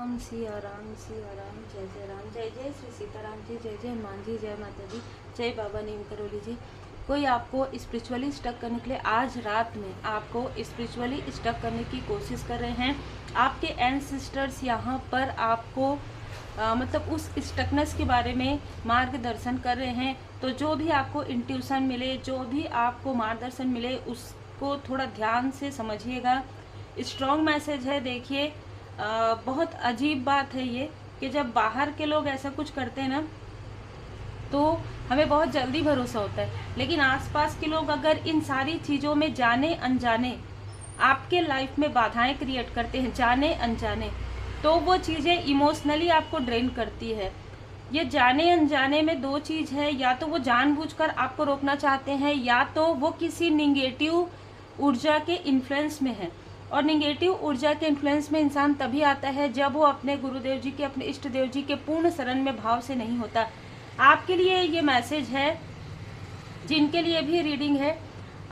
राम सिया राम सिया राम, जय जय राम, जय जय श्री सीताराम जी, जय जय हनुमान जी, जय माता दी, जय बाबा नीम करोली जी। कोई आपको स्पिरिचुअली स्टक करने के लिए आज रात में आपको स्पिरिचुअली स्टक करने की कोशिश कर रहे हैं। आपके एंसेस्टर्स यहाँ पर आपको मतलब उस स्टकनेस के बारे में मार्गदर्शन कर रहे हैं। तो जो भी आपको इंट्यूशन मिले, जो भी आपको मार्गदर्शन मिले, उसको थोड़ा ध्यान से समझिएगा। स्ट्रॉन्ग मैसेज है। देखिए बहुत अजीब बात है ये कि जब बाहर के लोग ऐसा कुछ करते हैं ना तो हमें बहुत जल्दी भरोसा होता है, लेकिन आसपास के लोग अगर इन सारी चीज़ों में जाने अनजाने आपके लाइफ में बाधाएं क्रिएट करते हैं, जाने अनजाने, तो वो चीज़ें इमोशनली आपको ड्रेन करती है। ये जाने अनजाने में दो चीज़ है, या तो वो जानबूझकर आपको रोकना चाहते हैं, या तो वो किसी निगेटिव ऊर्जा के इन्फ्लुएंस में है। और निगेटिव ऊर्जा के इन्फ्लुएंस में इंसान तभी आता है जब वो अपने गुरुदेव जी के, अपने इष्ट देव जी के पूर्ण शरण में भाव से नहीं होता। आपके लिए ये मैसेज है, जिनके लिए भी रीडिंग है,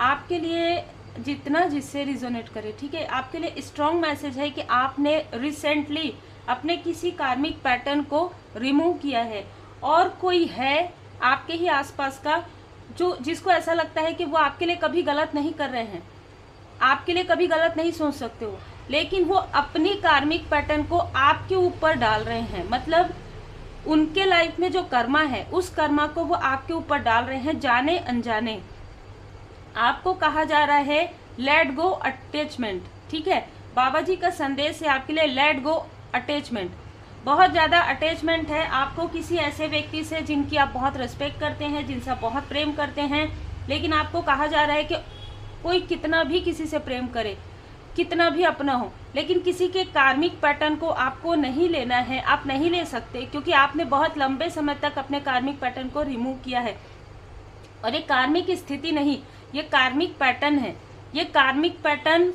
आपके लिए जितना जिससे रिजोनेट करे, ठीक है। आपके लिए स्ट्रॉन्ग मैसेज है कि आपने रिसेंटली अपने किसी कार्मिक पैटर्न को रिमूव किया है, और कोई है आपके ही आसपास का जो जिसको ऐसा लगता है कि वो आपके लिए कभी गलत नहीं कर रहे हैं, आपके लिए कभी गलत नहीं सोच सकते हो, लेकिन वो अपनी कार्मिक पैटर्न को आपके ऊपर डाल रहे हैं। मतलब उनके लाइफ में जो कर्मा है, उस कर्मा को वो आपके ऊपर डाल रहे हैं जाने अनजाने। आपको कहा जा रहा है लेट गो अटैचमेंट, ठीक है। बाबा जी का संदेश है आपके लिए, लेट गो अटैचमेंट। बहुत ज़्यादा अटैचमेंट है आपको किसी ऐसे व्यक्ति से जिनकी आप बहुत रिस्पेक्ट करते हैं, जिनसे आप बहुत प्रेम करते हैं, लेकिन आपको कहा जा रहा है कि कोई कितना भी किसी से प्रेम करे, कितना भी अपना हो, लेकिन किसी के कार्मिक पैटर्न को आपको नहीं लेना है, आप नहीं ले सकते, क्योंकि आपने बहुत लंबे समय तक अपने कार्मिक पैटर्न को रिमूव किया है। और ये कार्मिक स्थिति नहीं, ये कार्मिक पैटर्न है। ये कार्मिक पैटर्न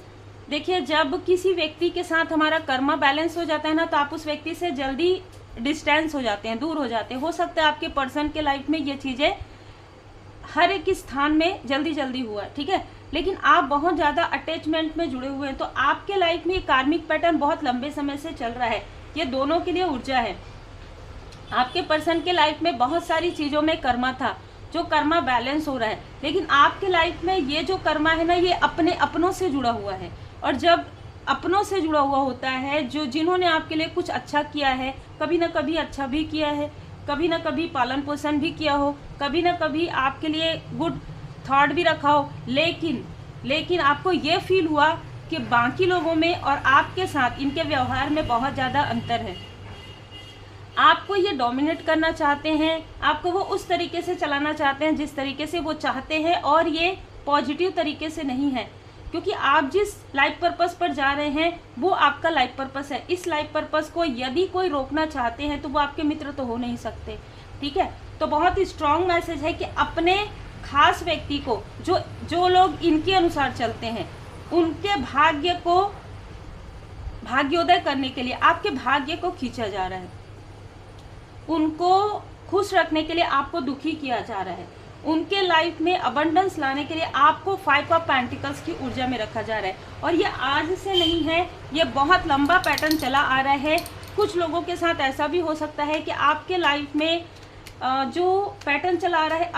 देखिए, जब किसी व्यक्ति के साथ हमारा कर्मा बैलेंस हो जाता है ना, तो आप उस व्यक्ति से जल्दी डिस्टेंस हो जाते हैं, दूर हो जाते हैं। हो सकता है आपके पर्सन के लाइफ में ये चीज़ें हर एक स्थान में जल्दी जल्दी हुआ, ठीक है, लेकिन आप बहुत ज़्यादा अटैचमेंट में जुड़े हुए हैं। तो आपके लाइफ में ये कार्मिक पैटर्न बहुत लंबे समय से चल रहा है। ये दोनों के लिए ऊर्जा है। आपके पर्सन के लाइफ में बहुत सारी चीज़ों में कर्मा था, जो कर्मा बैलेंस हो रहा है, लेकिन आपके लाइफ में ये जो कर्मा है ना, ये अपने अपनों से जुड़ा हुआ है। और जब अपनों से जुड़ा हुआ होता है, जो जिन्होंने आपके लिए कुछ अच्छा किया है, कभी ना कभी अच्छा भी किया है, कभी ना कभी पालन पोषण भी किया हो, कभी ना कभी आपके लिए गुड थॉट भी रखा हो, लेकिन आपको ये फील हुआ कि बाकी लोगों में और आपके साथ इनके व्यवहार में बहुत ज़्यादा अंतर है। आपको ये डोमिनेट करना चाहते हैं, आपको वो उस तरीके से चलाना चाहते हैं जिस तरीके से वो चाहते हैं, और ये पॉजिटिव तरीके से नहीं है, क्योंकि आप जिस लाइफ पर्पस पर जा रहे हैं वो आपका लाइफ पर्पस है। इस लाइफ पर्पस को यदि कोई रोकना चाहते हैं तो वो आपके मित्र तो हो नहीं सकते, ठीक है। तो बहुत ही स्ट्रॉन्ग मैसेज है कि अपने खास व्यक्ति को, जो लोग इनके अनुसार चलते हैं, उनके भाग्य को भाग्योदय करने के लिए आपके भाग्य को खींचा जा रहा है, उनको खुश रखने के लिए आपको दुखी किया जा रहा है, उनके लाइफ में अबंडेंस लाने के लिए आपको 5 ऑफ पेंटिकल्स की ऊर्जा में रखा जा रहा है। और ये आज से नहीं है, ये बहुत लंबा पैटर्न चला आ रहा है। कुछ लोगों के साथ ऐसा भी हो सकता है कि आपके लाइफ में जो पैटर्न चला आ रहा है,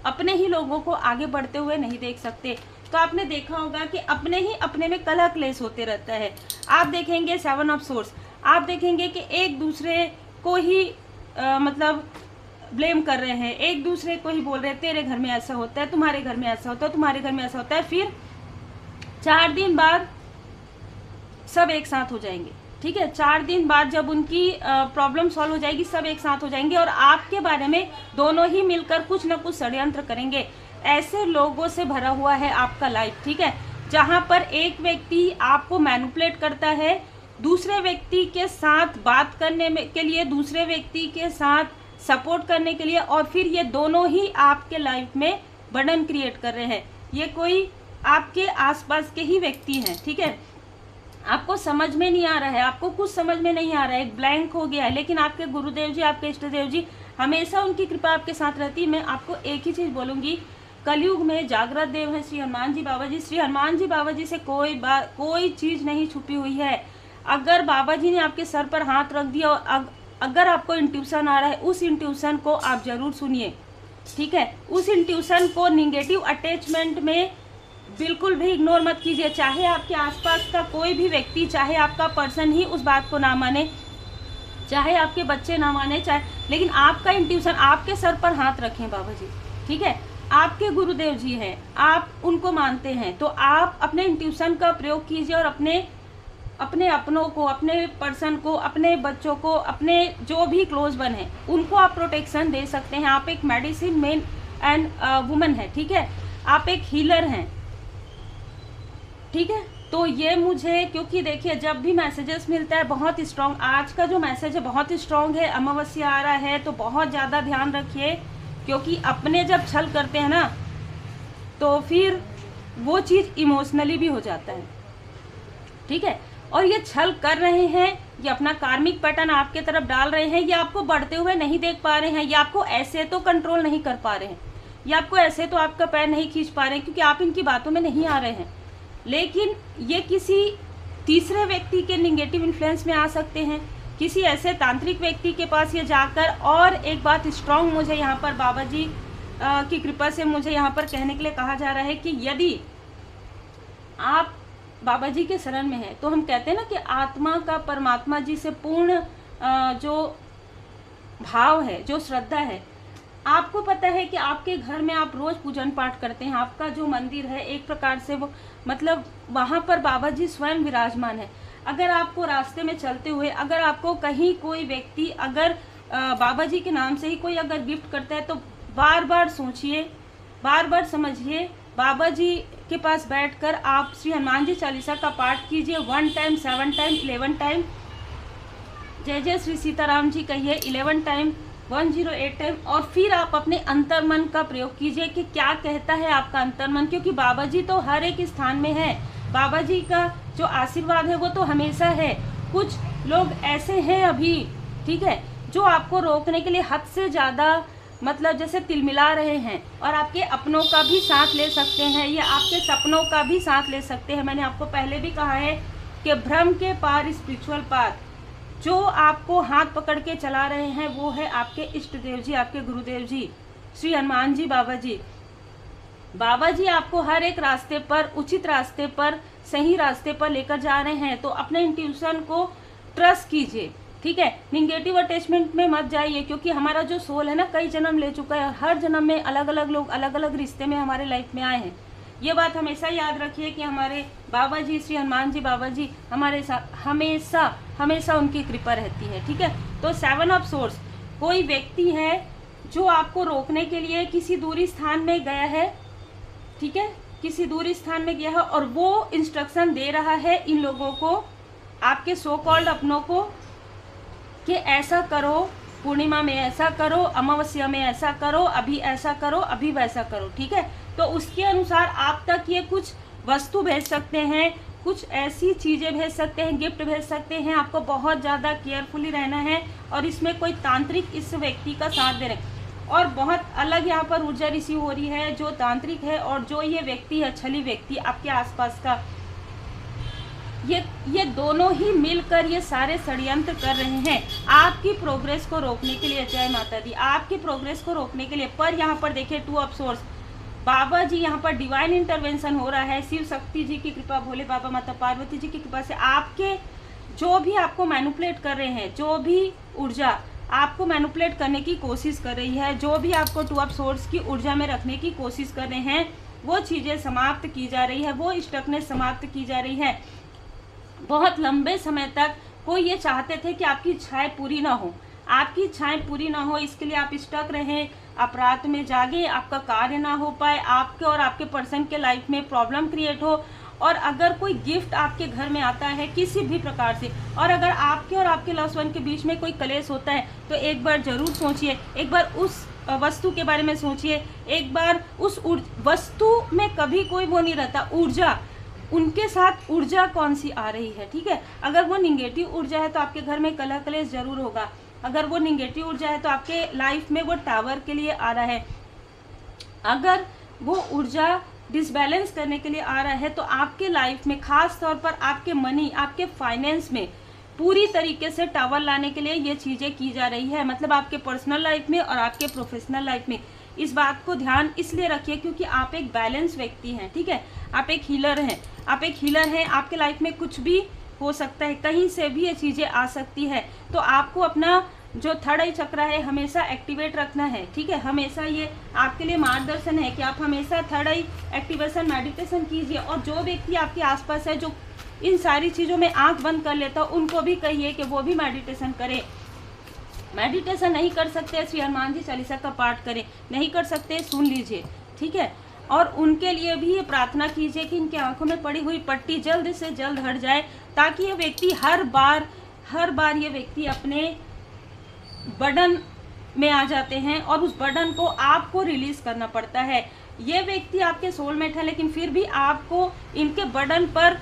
अपने ही लोगों को आगे बढ़ते हुए नहीं देख सकते। तो आपने देखा होगा कि अपने में कलह क्लेश होते रहता है। आप देखेंगे 7 ऑफ सोर्स, आप देखेंगे कि एक दूसरे को ही मतलब ब्लेम कर रहे हैं, एक दूसरे को ही बोल रहे हैं तेरे घर में ऐसा होता है, तुम्हारे घर में ऐसा होता है, तुम्हारे घर में ऐसा होता है। फिर 4 दिन बाद सब एक साथ हो जाएंगे, ठीक है। 4 दिन बाद जब उनकी प्रॉब्लम सॉल्व हो जाएगी, सब एक साथ हो जाएंगे और आपके बारे में दोनों ही मिलकर कुछ न कुछ षड्यंत्र करेंगे। ऐसे लोगों से भरा हुआ है आपका लाइफ, ठीक है, जहां पर एक व्यक्ति आपको मैनिपुलेट करता है, दूसरे व्यक्ति के साथ बात करने में के लिए, दूसरे व्यक्ति के साथ सपोर्ट करने के लिए, और फिर ये दोनों ही आपके लाइफ में बर्डन क्रिएट कर रहे हैं। ये कोई आपके आसपास के ही व्यक्ति हैं, ठीक है। आपको समझ में नहीं आ रहा है, आपको कुछ समझ में नहीं आ रहा है, एक ब्लैंक हो गया है, लेकिन आपके गुरुदेव जी, आपके इष्ट देव जी, हमेशा उनकी कृपा आपके साथ रहती है। मैं आपको एक ही चीज़ बोलूँगी, कलयुग में जागृत देव है श्री हनुमान जी बाबा जी। श्री हनुमान जी बाबा जी से कोई चीज़ नहीं छुपी हुई है। अगर बाबा जी ने आपके सर पर हाथ रख दिया और अगर आपको इंट्यूशन आ रहा है, उस इंट्यूशन को आप जरूर सुनिए, ठीक है। उस इंट्यूशन को निगेटिव अटैचमेंट में बिल्कुल भी इग्नोर मत कीजिए। चाहे आपके आसपास का कोई भी व्यक्ति, चाहे आपका पर्सन ही उस बात को ना माने, चाहे आपके बच्चे ना माने, चाहे, लेकिन आपका इंट्यूशन, आपके सर पर हाथ रखें बाबा जी, ठीक है। आपके गुरुदेव जी हैं, आप उनको मानते हैं, तो आप अपने इंट्यूशन का प्रयोग कीजिए और अपने अपनों को, अपने पर्सन को, अपने बच्चों को, अपने जो भी क्लोज वन है, उनको आप प्रोटेक्शन दे सकते हैं। आप एक मेडिसिन मैन एंड वुमन है, ठीक है। आप एक हीलर हैं, ठीक है। तो ये मुझे, क्योंकि देखिए जब भी मैसेजेस मिलता है बहुत स्ट्रांग, आज का जो मैसेज है बहुत स्ट्रांग है, अमावस्या आ रहा है तो बहुत ज़्यादा ध्यान रखिए, क्योंकि अपने जब छल करते हैं ना तो फिर वो चीज़ इमोशनली भी हो जाता है, ठीक है। और ये छल कर रहे हैं, ये अपना कार्मिक पैटर्न आपके तरफ डाल रहे हैं, ये आपको बढ़ते हुए नहीं देख पा रहे हैं, ये आपको ऐसे तो कंट्रोल नहीं कर पा रहे हैं, ये आपको ऐसे तो आपका पैर नहीं खींच पा रहे हैं, क्योंकि आप इनकी बातों में नहीं आ रहे हैं। लेकिन ये किसी तीसरे व्यक्ति के निगेटिव इन्फ्लुएंस में आ सकते हैं, किसी ऐसे तांत्रिक व्यक्ति के पास ये जाकर। और एक बात स्ट्रांग मुझे यहाँ पर बाबा जी की कृपा से मुझे यहाँ पर कहने के लिए कहा जा रहा है कि यदि आप बाबा जी के शरण में हैं, तो हम कहते हैं ना कि आत्मा का परमात्मा जी से पूर्ण जो भाव है, जो श्रद्धा है, आपको पता है कि आपके घर में आप रोज पूजन पाठ करते हैं, आपका जो मंदिर है एक प्रकार से वो, मतलब वहाँ पर बाबा जी स्वयं विराजमान है। अगर आपको रास्ते में चलते हुए, अगर आपको कहीं कोई व्यक्ति अगर बाबा जी के नाम से ही कोई अगर गिफ्ट करता है, तो बार बार सोचिए, बार बार समझिए, बाबा जी के पास बैठकर आप श्री हनुमान जी चालीसा का पाठ कीजिए 1 टाइम, 7 टाइम, 11 टाइम, जय जय श्री सीताराम जी कहिए 11 टाइम, 108 टाइम। और फिर आप अपने अंतर्मन का प्रयोग कीजिए कि क्या कहता है आपका अंतर्मन, क्योंकि बाबा जी तो हर एक स्थान में है, बाबा जी का जो आशीर्वाद है वो तो हमेशा है। कुछ लोग ऐसे हैं अभी, ठीक है, जो आपको रोकने के लिए हद से ज़्यादा मतलब जैसे तिलमिला रहे हैं, और आपके अपनों का भी साथ ले सकते हैं, या आपके सपनों का भी साथ ले सकते हैं। मैंने आपको पहले भी कहा है कि भ्रम के पार स्पिरिचुअल पाथ, जो आपको हाथ पकड़ के चला रहे हैं वो है आपके इष्ट देव जी, आपके गुरुदेव जी, श्री हनुमान जी बाबा जी। बाबा जी आपको हर एक रास्ते पर, उचित रास्ते पर, सही रास्ते पर लेकर जा रहे हैं। तो अपने इंट्यूशन को ट्रस्ट कीजिए, ठीक है। निगेटिव अटैचमेंट में मत जाइए, क्योंकि हमारा जो सोल है ना कई जन्म ले चुका है, और हर जन्म में अलग अलग लोग अलग अलग रिश्ते में हमारे लाइफ में आए हैं। ये बात हमेशा याद रखिए कि हमारे बाबा जी, श्री हनुमान जी बाबा जी हमारे साथ हमेशा हमेशा उनकी कृपा रहती है, ठीक है। तो 7 ऑफ सोर्स, कोई व्यक्ति है जो आपको रोकने के लिए किसी दूरी स्थान में गया है, ठीक है, किसी दूरी स्थान में गया है, और वो इंस्ट्रक्शन दे रहा है इन लोगों को, आपके सो कॉल्ड अपनों को, कि ऐसा करो, पूर्णिमा में ऐसा करो, अमावस्या में ऐसा करो, अभी ऐसा करो, अभी वैसा करो, ठीक है। तो उसके अनुसार आप तक ये कुछ वस्तु भेज सकते हैं, कुछ ऐसी चीज़ें भेज सकते हैं, गिफ्ट भेज सकते हैं। आपको बहुत ज़्यादा केयरफुली रहना है, और इसमें कोई तांत्रिक इस व्यक्ति का साथ दे रहे हैं, और बहुत अलग यहाँ पर ऊर्जा रिसीव हो रही है, जो तांत्रिक है और जो ये व्यक्ति है, छली व्यक्ति आपके आसपास का, ये दोनों ही मिलकर ये सारे षड्यंत्र कर रहे हैं आपकी प्रोग्रेस को रोकने के लिए। जय माता दी, आपकी प्रोग्रेस को रोकने के लिए। पर यहाँ पर देखिए 2 ऑफ सोर्स, बाबा जी यहाँ पर डिवाइन इंटरवेंशन हो रहा है, शिव शक्ति जी की कृपा, भोले बाबा माता पार्वती जी की कृपा से आपके जो भी आपको मैनिपुलेट कर रहे हैं, जो भी ऊर्जा आपको मैनिपुलेट करने की कोशिश कर रही है, जो भी आपको 2 ऑफ सोर्स की ऊर्जा में रखने की कोशिश कर रहे हैं, वो चीज़ें समाप्त की जा रही है, वो स्टकनेस समाप्त की जा रही है। बहुत लंबे समय तक कोई ये चाहते थे कि आपकी इच्छाएं पूरी ना हो, आपकी इच्छाएं पूरी ना हो, इसके लिए आप स्टक रहें, आप रात में जागे, आपका कार्य ना हो पाए, आपके और आपके पर्सन के लाइफ में प्रॉब्लम क्रिएट हो। और अगर कोई गिफ्ट आपके घर में आता है किसी भी प्रकार से, और अगर आपके और आपके लव्ड वन के बीच में कोई कलेश होता है, तो एक बार जरूर सोचिए, एक बार उस वस्तु के बारे में सोचिए, एक बार उस वस्तु में कभी कोई वो नहीं रहता, ऊर्जा, उनके साथ ऊर्जा कौन सी आ रही है, ठीक है। अगर वो निगेटिव ऊर्जा है तो आपके घर में कलह कलेश जरूर होगा, अगर वो निगेटिव ऊर्जा है तो आपके लाइफ में वो टावर के लिए आ रहा है, अगर वो ऊर्जा डिसबैलेंस करने के लिए आ रहा है, तो आपके लाइफ में खास तौर पर आपके मनी, आपके फाइनेंस में पूरी तरीके से टावर लाने के लिए ये चीज़ें की जा रही है। मतलब आपके पर्सनल लाइफ में और आपके प्रोफेशनल लाइफ में। इस बात को ध्यान इसलिए रखिए क्योंकि आप एक बैलेंस व्यक्ति हैं, ठीक है। आप एक हीलर हैं, आपके लाइफ में कुछ भी हो सकता है, कहीं से भी ये चीज़ें आ सकती है। तो आपको अपना जो थर्ड आई चक्र है हमेशा एक्टिवेट रखना है, ठीक है। हमेशा ये आपके लिए मार्गदर्शन है कि आप हमेशा थर्ड आई एक्टिवेशन मेडिटेशन कीजिए। और जो व्यक्ति आपके आसपास है जो इन सारी चीज़ों में आंख बंद कर लेता, उनको भी कहिए कि वो भी मेडिटेशन करें। मेडिटेशन नहीं कर सकते, श्री हनुमान जी चालीसा का पाठ करें, नहीं कर सकते सुन लीजिए, ठीक है। और उनके लिए भी ये प्रार्थना कीजिए कि इनकी आंखों में पड़ी हुई पट्टी जल्द से जल्द हट जाए, ताकि ये व्यक्ति हर बार ये व्यक्ति अपने बर्डन में आ जाते हैं और उस बर्डन को आपको रिलीज करना पड़ता है। ये व्यक्ति आपके सोलमेट है, लेकिन फिर भी आपको इनके बर्डन पर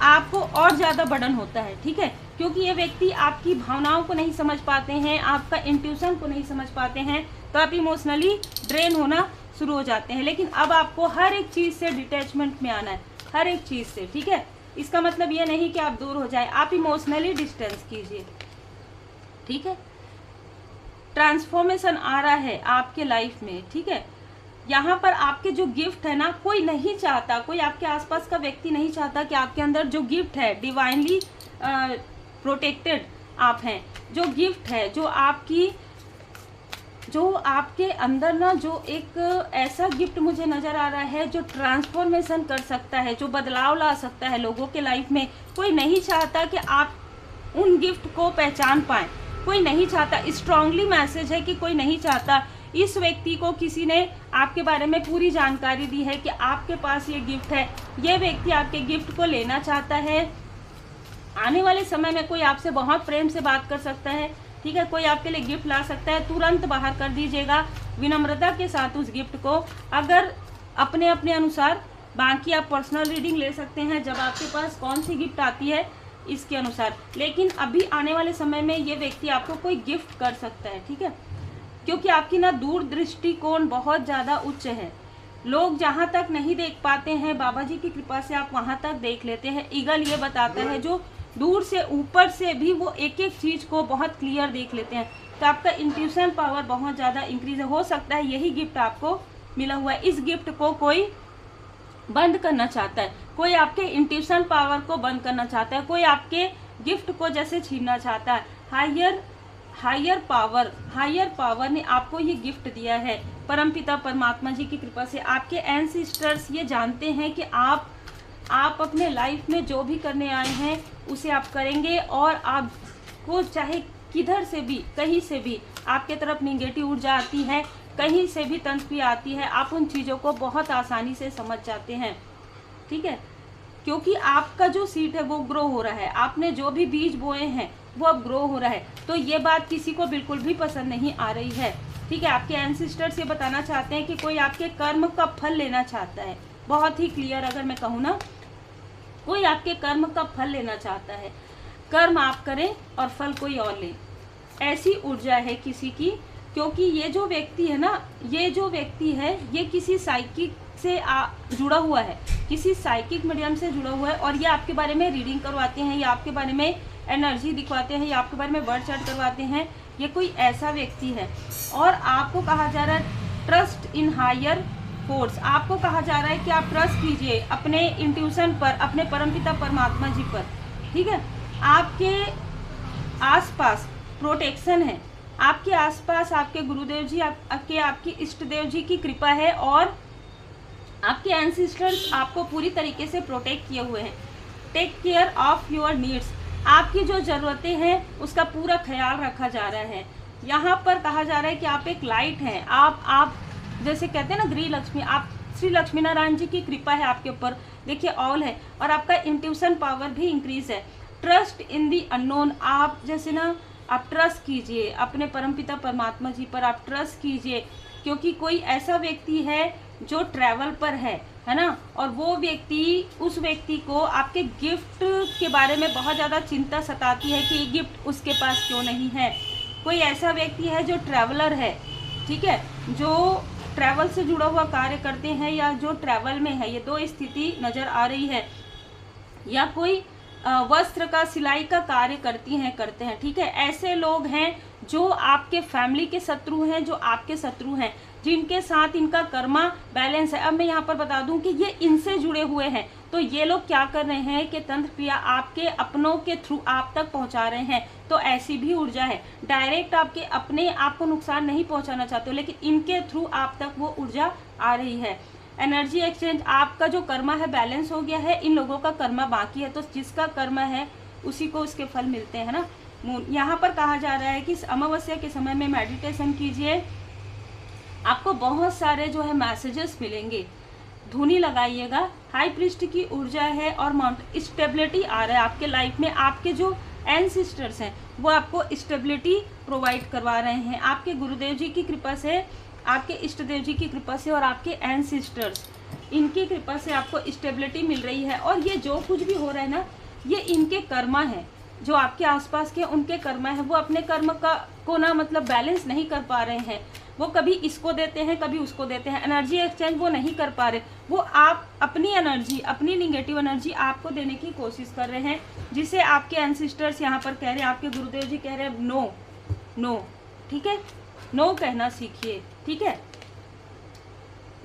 आपको और ज़्यादा बर्डन होता है, ठीक है। क्योंकि ये व्यक्ति आपकी भावनाओं को नहीं समझ पाते हैं, आपका इंट्यूशन को नहीं समझ पाते हैं, तो आप इमोशनली ड्रेन होना शुरू हो जाते हैं। लेकिन अब आपको हर एक चीज़ से डिटैचमेंट में आना है, हर एक चीज़ से, ठीक है। इसका मतलब ये नहीं कि आप दूर हो जाए, आप इमोशनली डिस्टेंस कीजिए, ठीक है। ट्रांसफॉर्मेशन आ रहा है आपके लाइफ में, ठीक है। यहाँ पर आपके जो गिफ्ट है ना, कोई नहीं चाहता, कोई आपके आसपास का व्यक्ति नहीं चाहता कि आपके अंदर जो गिफ्ट है, डिवाइनली प्रोटेक्टेड आप हैं, जो गिफ्ट है, जो आपके अंदर ना, जो एक ऐसा गिफ्ट मुझे नज़र आ रहा है जो ट्रांसफॉर्मेशन कर सकता है, जो बदलाव ला सकता है लोगों के लाइफ में। कोई नहीं चाहता कि आप उन गिफ्ट को पहचान पाएँ, कोई नहीं चाहता। स्ट्रांगली मैसेज है कि कोई नहीं चाहता। इस व्यक्ति को किसी ने आपके बारे में पूरी जानकारी दी है कि आपके पास ये गिफ्ट है, ये व्यक्ति आपके गिफ्ट को लेना चाहता है। आने वाले समय में कोई आपसे बहुत प्रेम से बात कर सकता है, ठीक है। कोई आपके लिए गिफ्ट ला सकता है, तुरंत बाहर कर दीजिएगा विनम्रता के साथ उस गिफ्ट को। अगर अपने अपने अनुसार, बाकी आप पर्सनल रीडिंग ले सकते हैं जब आपके पास कौन सी गिफ्ट आती है इसके अनुसार। लेकिन अभी आने वाले समय में ये व्यक्ति आपको कोई गिफ्ट कर सकता है, ठीक है। क्योंकि आपकी ना दूरदृष्टिकोण बहुत ज़्यादा उच्च है। लोग जहाँ तक नहीं देख पाते हैं, बाबा जी की कृपा से आप वहाँ तक देख लेते हैं। ईगल ये बताता है जो दूर से ऊपर से भी वो एक एक चीज़ को बहुत क्लियर देख लेते हैं। तो आपका इंट्यूशन पावर बहुत ज़्यादा इंक्रीज हो सकता है। यही गिफ्ट आपको मिला हुआ है। इस गिफ्ट को कोई बंद करना चाहता है, कोई आपके इंट्यूशन पावर को बंद करना चाहता है, कोई आपके गिफ्ट को जैसे छीनना चाहता है। हायर पावर ने आपको ये गिफ्ट दिया है। परमपिता परमात्मा जी की कृपा से आपके एंसेस्टर्स ये जानते हैं कि आप अपने लाइफ में जो भी करने आए हैं उसे आप करेंगे, और आपको चाहे किधर से भी, कहीं से भी आपके तरफ निगेटिव ऊर्जा आती है, कहीं से भी तंत्री आती है, आप उन चीज़ों को बहुत आसानी से समझ जाते हैं, ठीक है। क्योंकि आपका जो सीड है वो ग्रो हो रहा है, आपने जो भी बीज बोए हैं वो अब ग्रो हो रहा है। तो ये बात किसी को बिल्कुल भी पसंद नहीं आ रही है, ठीक है। आपके एंसेस्टर्स ये बताना चाहते हैं कि कोई आपके कर्म का फल लेना चाहता है। बहुत ही क्लियर अगर मैं कहूँ ना, कोई आपके कर्म का फल लेना चाहता है। कर्म आप करें और फल कोई और ले, ऐसी ऊर्जा है किसी की। क्योंकि ये जो व्यक्ति है ना, ये किसी साइकिक से जुड़ा हुआ है, किसी साइकिक मीडियम से जुड़ा हुआ है, और ये आपके बारे में रीडिंग करवाते हैं, या आपके बारे में एनर्जी दिखवाते हैं, या आपके बारे में वर्ड चार्ट करवाते हैं। ये कोई ऐसा व्यक्ति है। और आपको कहा जा रहा है ट्रस्ट इन हायर फोर्स। आपको कहा जा रहा है कि आप ट्रस्ट कीजिए अपने इंट्यूशन पर, अपने परमपिता परमात्मा जी पर, ठीक है। आपके आसपास प्रोटेक्शन है, आपके आसपास आपके गुरुदेव जी, आपकी इष्ट देव जी की कृपा है, और आपके एंसेस्टर्स आपको पूरी तरीके से प्रोटेक्ट किए हुए हैं। Take care of your needs. आपकी जो ज़रूरतें हैं उसका पूरा ख्याल रखा जा रहा है। यहाँ पर कहा जा रहा है कि आप एक लाइट हैं। आप जैसे कहते हैं ना गृह लक्ष्मी, आप श्री लक्ष्मी नारायण जी की कृपा है आपके ऊपर, देखिए ऑल है, और आपका इंट्यूशन पावर भी इंक्रीज है। Trust in the unknown. आप जैसे ना, आप ट्रस्ट कीजिए अपने परमपिता परमात्मा जी पर, आप ट्रस्ट कीजिए। क्योंकि कोई ऐसा व्यक्ति है जो ट्रैवल पर है ना, और वो व्यक्ति, उस व्यक्ति को आपके गिफ्ट के बारे में बहुत ज़्यादा चिंता सताती है कि ये गिफ्ट उसके पास क्यों नहीं है। कोई ऐसा व्यक्ति है जो ट्रैवलर है, ठीक है, जो ट्रैवल से जुड़ा हुआ कार्य करते हैं या जो ट्रैवल में है, ये दो स्थिति नज़र आ रही है। या कोई वस्त्र का सिलाई का कार्य करते हैं, ठीक है। ऐसे लोग हैं जो आपके फैमिली के शत्रु हैं, जो आपके शत्रु हैं, जिनके साथ इनका कर्मा बैलेंस है। अब मैं यहाँ पर बता दूं कि ये इनसे जुड़े हुए हैं, तो ये लोग क्या कर रहे हैं कि तंत्र क्रिया आपके अपनों के थ्रू आप तक पहुँचा रहे हैं। तो ऐसी भी ऊर्जा है, डायरेक्ट आपके अपने आपको नुकसान नहीं पहुँचाना चाहते हो, लेकिन इनके थ्रू आप तक वो ऊर्जा आ रही है। एनर्जी एक्सचेंज, आपका जो कर्मा है बैलेंस हो गया है, इन लोगों का कर्मा बाकी है, तो जिसका कर्मा है उसी को उसके फल मिलते हैं ना। यहाँ पर कहा जा रहा है कि इस अमावस्या के समय में मेडिटेशन कीजिए, आपको बहुत सारे जो है मैसेजेस मिलेंगे। धुनी लगाइएगा, हाई प्रिस्ट की ऊर्जा है और माउंट स्टेबिलिटी आ रहा है आपके लाइफ में। आपके जो एंसेस्टर्स हैं वो आपको स्टेबिलिटी प्रोवाइड करवा रहे हैं, आपके गुरुदेव जी की कृपा से, आपके इष्ट देव जी की कृपा से और आपके एंसेस्टर्स इनकी कृपा से आपको स्टेबिलिटी मिल रही है। और ये जो कुछ भी हो रहा है ना, ये इनके कर्मा है, जो आपके आसपास के उनके कर्मा है। वो अपने कर्म को ना मतलब बैलेंस नहीं कर पा रहे हैं, वो कभी इसको देते हैं कभी उसको देते हैं, एनर्जी एक्सचेंज वो नहीं कर पा रहे। वो आप अपनी एनर्जी, अपनी निगेटिव एनर्जी आपको देने की कोशिश कर रहे हैं, जिसे आपके एंसेस्टर्स यहाँ पर कह रहे हैं, आपके गुरुदेव जी कह रहे हैं नो नो, ठीक है, नो कहना सीखिए, ठीक है।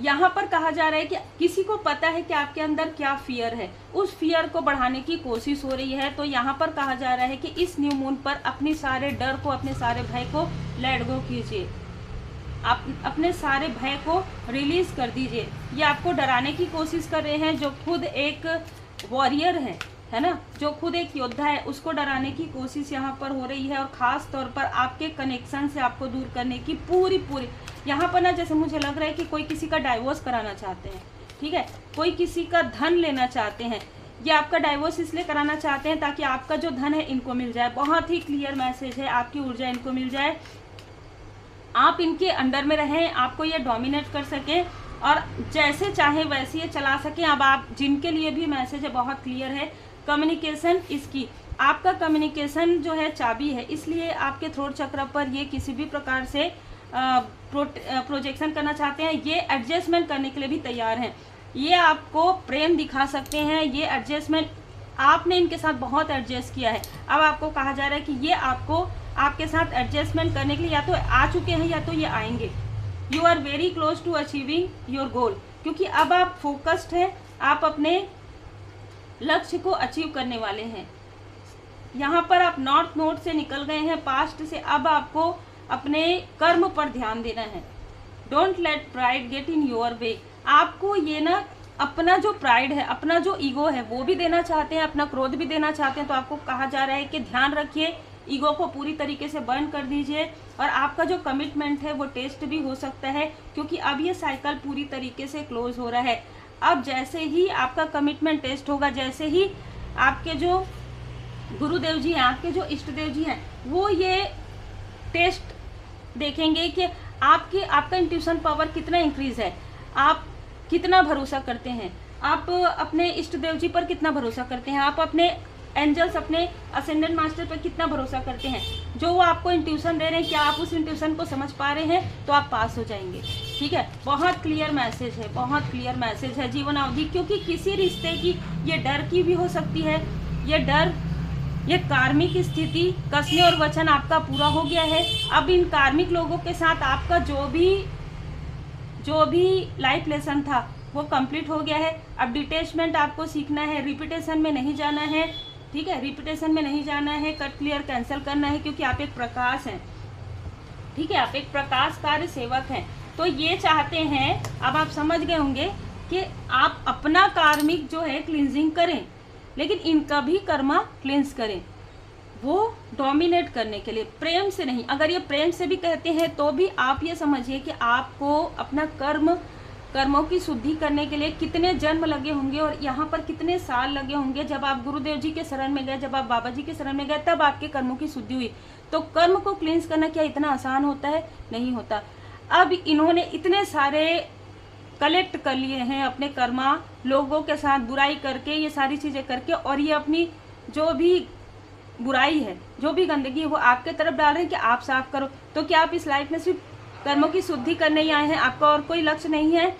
यहाँ पर कहा जा रहा है कि किसी को पता है कि आपके अंदर क्या फियर है, उस फियर को बढ़ाने की कोशिश हो रही है। तो यहाँ पर कहा जा रहा है कि इस न्यू मून पर अपने सारे डर को, अपने सारे भय को लेट गो कीजिए, आप अपने सारे भय को रिलीज कर दीजिए। ये आपको डराने की कोशिश कर रहे हैं, जो खुद एक वॉरियर है ना, जो खुद एक योद्धा है, उसको डराने की कोशिश यहाँ पर हो रही है। और ख़ास तौर पर आपके कनेक्शन से आपको दूर करने की पूरी यहाँ पर ना, जैसे मुझे लग रहा है कि कोई किसी का डाइवोर्स कराना चाहते हैं, ठीक है, कोई किसी का धन लेना चाहते हैं, ये आपका डाइवोर्स इसलिए कराना चाहते हैं ताकि आपका जो धन है इनको मिल जाए। बहुत ही क्लियर मैसेज है, आपकी ऊर्जा इनको मिल जाए, आप इनके अंडर में रहें, आपको ये डोमिनेट कर सकें और जैसे चाहे वैसे ये चला सकें। अब आप जिनके लिए भी मैसेज है बहुत क्लियर है, कम्युनिकेशन इसकी, आपका कम्युनिकेशन जो है चाबी है, इसलिए आपके थ्रोट चक्र पर ये किसी भी प्रकार से प्रोजेक्शन करना चाहते हैं, ये एडजस्टमेंट करने के लिए भी तैयार हैं, ये आपको प्रेम दिखा सकते हैं, ये एडजस्टमेंट आपने इनके साथ बहुत एडजस्ट किया है। अब आपको कहा जा रहा है कि ये आपको आपके साथ एडजस्टमेंट करने के लिए या तो आ चुके हैं या तो ये आएंगे। You are very close to achieving your goal, क्योंकि अब आप फोकस्ड हैं, आप अपने लक्ष्य को अचीव करने वाले हैं। यहाँ पर आप नॉर्थ नोड से निकल गए हैं, पास्ट से, अब आपको अपने कर्म पर ध्यान देना है। Don't let pride get in your way, आपको ये ना अपना जो प्राइड है, अपना जो ईगो है वो भी देना चाहते हैं, अपना क्रोध भी देना चाहते हैं, तो आपको कहा जा रहा है कि ध्यान रखिए, ईगो को पूरी तरीके से बर्न कर दीजिए। और आपका जो कमिटमेंट है वो टेस्ट भी हो सकता है, क्योंकि अब ये साइकिल पूरी तरीके से क्लोज हो रहा है। अब जैसे ही आपका कमिटमेंट टेस्ट होगा, जैसे ही आपके जो गुरुदेव जी हैं, आपके जो इष्ट देव जी हैं, वो ये टेस्ट देखेंगे कि आपका इंट्यूशन पावर कितना इंक्रीज है, आप कितना भरोसा करते हैं, आप अपने इष्ट देव जी पर कितना भरोसा करते हैं, आप अपने एंजल्स, अपने असेंडेंट मास्टर पर कितना भरोसा करते हैं। जो वो आपको इंट्यूशन दे रहे हैं, क्या आप उस इंट्यूशन को समझ पा रहे हैं, तो आप पास हो जाएंगे, ठीक है। बहुत क्लियर मैसेज है, बहुत क्लियर मैसेज है जीवन अवधि, क्योंकि किसी रिश्ते की ये डर की भी हो सकती है, ये डर, ये कार्मिक स्थिति, कसने और वचन आपका पूरा हो गया है। अब इन कार्मिक लोगों के साथ आपका जो भी लाइफ लेसन था वो कंप्लीट हो गया है। अब डिटैचमेंट आपको सीखना है, रिपीटेशन में नहीं जाना है, ठीक है, रिपीटेशन में नहीं जाना है, कट क्लियर कैंसिल करना है, क्योंकि आप एक प्रकाश हैं, ठीक है, आप एक प्रकाश कार्य सेवक हैं। तो ये चाहते हैं, अब आप समझ गए होंगे कि आप अपना कार्मिक जो है क्लींजिंग करें, लेकिन इनका भी कर्मा क्लींस करें, वो डोमिनेट करने के लिए, प्रेम से नहीं। अगर ये प्रेम से भी कहते हैं तो भी आप ये समझिए कि आपको अपना कर्मों की शुद्धि करने के लिए कितने जन्म लगे होंगे और यहाँ पर कितने साल लगे होंगे। जब आप गुरुदेव जी के शरण में गए, जब आप बाबा जी के शरण में गए, तब आपके कर्मों की शुद्धि हुई। तो कर्म को क्लींस करना क्या इतना आसान होता है? नहीं होता। अब इन्होंने इतने सारे कलेक्ट कर लिए हैं अपने कर्मा, लोगों के साथ बुराई करके, ये सारी चीज़ें करके, और ये अपनी जो भी बुराई है, जो भी गंदगी है, वो आपके तरफ डाल रहे हैं कि आप साफ करो। तो क्या आप इस लाइफ में सिर्फ कर्मों की शुद्धि करने ही आए हैं, आपका और कोई लक्ष्य नहीं है।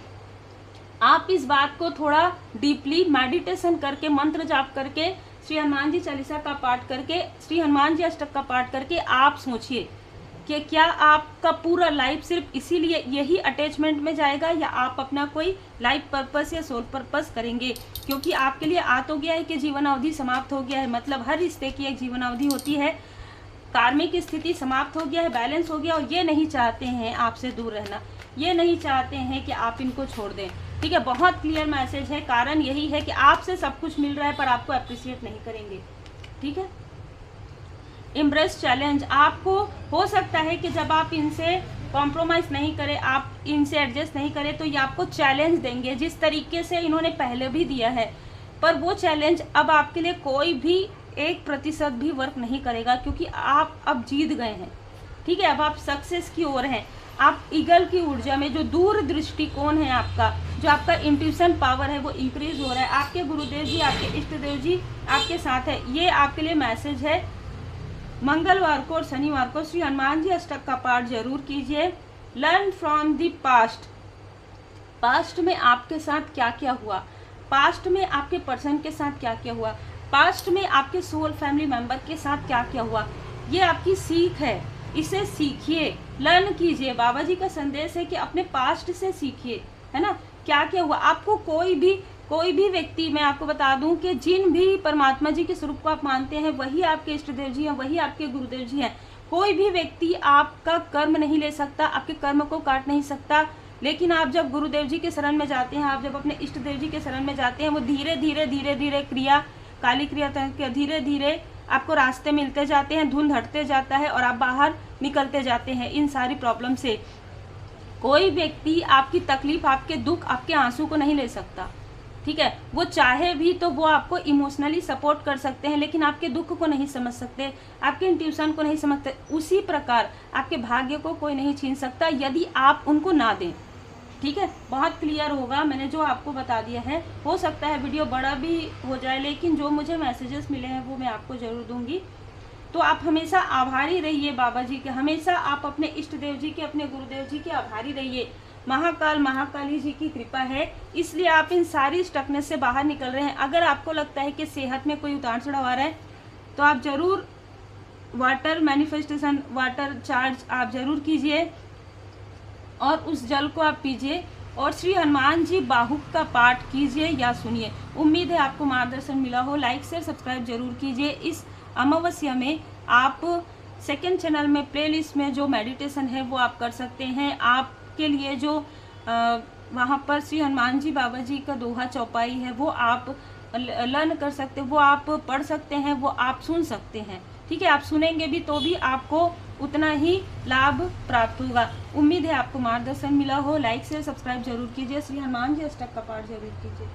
आप इस बात को थोड़ा डीपली मेडिटेशन करके, मंत्र जाप करके, श्री हनुमान जी चालीसा का पाठ करके, श्री हनुमान जी अष्टक का पाठ करके आप सोचिए कि क्या आपका पूरा लाइफ सिर्फ इसीलिए यही अटैचमेंट में जाएगा, या आप अपना कोई लाइफ पर्पस या सोल पर्पस करेंगे। क्योंकि आपके लिए आ तो गया है कि जीवन अवधि समाप्त हो गया है, मतलब हर रिश्ते की एक जीवन अवधि होती है, कार्मिक स्थिति समाप्त हो गया है, बैलेंस हो गया, और ये नहीं चाहते हैं आपसे दूर रहना, ये नहीं चाहते हैं कि आप इनको छोड़ दें। ठीक है, बहुत क्लियर मैसेज है। कारण यही है कि आपसे सब कुछ मिल रहा है पर आपको अप्रिशिएट नहीं करेंगे। ठीक है, एम्ब्रेस चैलेंज। आपको हो सकता है कि जब आप इनसे कॉम्प्रोमाइज नहीं करें, आप इनसे एडजस्ट नहीं करें, तो ये आपको चैलेंज देंगे जिस तरीके से इन्होंने पहले भी दिया है, पर वो चैलेंज अब आपके लिए कोई भी 1% भी वर्क नहीं करेगा, क्योंकि आप अब जीत गए हैं। ठीक है, अब आप सक्सेस की ओर हैं। आप ईगल की ऊर्जा में, जो दूर दृष्टिकोण है आपका, जो आपका इंट्यूशन पावर है, वो इंक्रीज हो रहा है। आपके गुरुदेव जी, आपके इष्ट देव जी आपके साथ है। ये आपके लिए मैसेज है। मंगलवार को और शनिवार को श्री हनुमान जी अष्टक का पाठ जरूर कीजिए। Learn from the past. Past में आपके साथ क्या क्या हुआ, पास्ट में आपके पर्सन के साथ क्या क्या हुआ, पास्ट में आपके सोल फैमिली मेंबर के साथ क्या क्या हुआ, ये आपकी सीख है। इसे सीखिए, लर्न कीजिए। बाबा जी का संदेश है कि अपने पास्ट से सीखिए, है ना, क्या क्या हुआ। आपको कोई भी व्यक्ति, मैं आपको बता दूं कि जिन भी परमात्मा जी के स्वरूप को आप मानते हैं, वही आपके इष्ट देव जी हैं, वही आपके गुरुदेव जी हैं। कोई भी व्यक्ति आपका कर्म नहीं ले सकता, आपके कर्म को काट नहीं सकता। लेकिन आप जब गुरुदेव जी के शरण में जाते हैं, आप जब अपने इष्ट देव जी के शरण में जाते हैं, वो धीरे धीरे क्रिया, काली क्रिया धीरे धीरे आपको रास्ते मिलते जाते हैं, धुंध हटते जाता है और आप बाहर निकलते जाते हैं इन सारी प्रॉब्लम से। कोई व्यक्ति आपकी तकलीफ, आपके दुख, आपके आंसू को नहीं ले सकता। ठीक है, वो चाहे भी तो वो आपको इमोशनली सपोर्ट कर सकते हैं, लेकिन आपके दुख को नहीं समझ सकते, आपके इंट्यूशन को नहीं समझते। उसी प्रकार आपके भाग्य को कोई नहीं छीन सकता यदि आप उनको ना दें। ठीक है, बहुत क्लियर होगा मैंने जो आपको बता दिया है। हो सकता है वीडियो बड़ा भी हो जाए, लेकिन जो मुझे मैसेजेस मिले हैं वो मैं आपको जरूर दूंगी। तो आप हमेशा आभारी रहिए बाबा जी के, हमेशा आप अपने इष्ट देव जी के, अपने गुरुदेव जी के आभारी रहिए। महाकाल महाकाली जी की कृपा है, इसलिए आप इन सारी स्टकनेस से बाहर निकल रहे हैं। अगर आपको लगता है कि सेहत में कोई उतार चढ़ाव आ रहा है, तो आप जरूर वाटर मैनिफेस्टेशन, वाटर चार्ज आप जरूर कीजिए और उस जल को आप पीजिए और श्री हनुमान जी बाहुक का पाठ कीजिए या सुनिए। उम्मीद है आपको मार्गदर्शन मिला हो। लाइक शेयर सब्सक्राइब जरूर कीजिए। इस अमावस्या में आप सेकंड चैनल में प्लेलिस्ट में जो मेडिटेशन है वो आप कर सकते हैं। आपके लिए जो वहाँ पर श्री हनुमान जी बाबा जी का दोहा चौपाई है वो आप लर्न कर सकते हैं, वो आप पढ़ सकते हैं, वो आप सुन सकते हैं। ठीक है, आप सुनेंगे भी तो भी आपको उतना ही लाभ प्राप्त होगा। उम्मीद है आपको मार्गदर्शन मिला हो। लाइक शेयर सब्सक्राइब जरूर कीजिए। श्री हनुमान जी अष्टक का पाठ जरूर कीजिए।